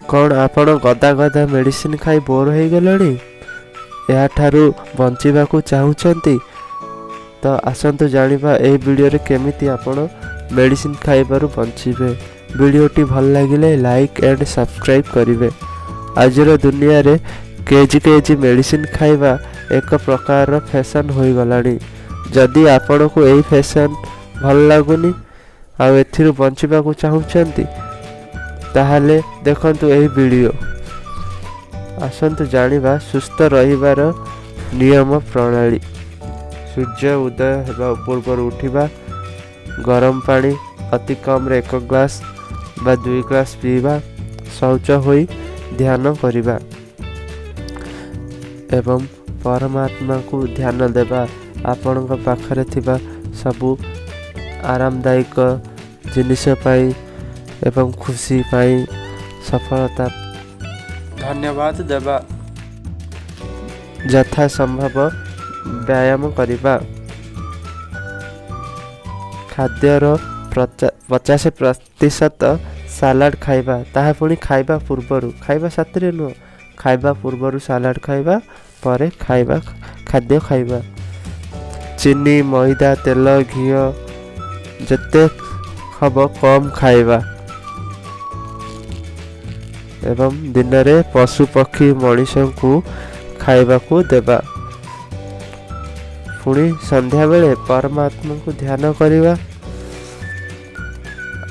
कौन आपण गदा गदा मेडिसिन खाई बोर हो गले याठारू बंचिबाकू चाहूचंती तो आसंतु जानिबा ए वीडियो रे केमिति आपण मेडिसिन खाइबारु बंचिबे। वीडियोटी भल लागिले लाइक एंड सब्सक्राइब करिवे। आजर दुनिया रे केजी मेडिसिन खाइबा एक प्रकार फैशन हो गलानी। जदि आपण को एई फैशन भल लागुनी आ एथिरु बंचिबाकू चाहूचंती ताहाले देखंतु एही वीडियो। आसंतु जानिबा सुस्थ रहिबार नियम प्रणाली। सूर्य उदय हेबा पूर्व उठिबा, गरम पानी अति कम रे 1 ग्लास बा 2 ग्लास पीबा, शौच होई ध्यान करिबा एवं परमात्मा को ध्यान देबा। आपनका पाखरे थिबा सबु आरामदायक जिनिस पाई एवं खुशी पाई सफलता धन्यवाद देबा। यथा संभव व्यायाम करिबा। खाद्यर 50% सालाड खाइबा, ताहा पुणी खाइबा पूर्वरु, खाइबा साथरे नुह, खाइबा पूर्वरु सालाड खाइबा, परे खाइबा खाद्य खाइबा। चीनी मैदा तेल घिओ जते हब कम खाइबा एवं दिन रे पशु पक्षी मनीष को खाइबा को देबा। पुणी संध्या बेले परमात्मा को ध्यान करिबा।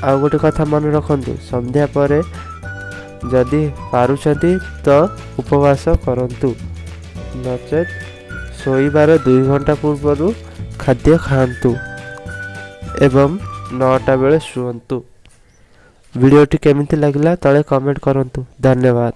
आ गोटे कथा मन रखंतु, संध्या परे जदि पारुछंती तो उपवास करंतु, नचेत सोईबार 2 घंटा पूर्व खाद्य खांतु एवं 9टा बेले शुअंतु। वीडियोटी केमिति लागला तले कमेंट करंतु। धन्यवाद।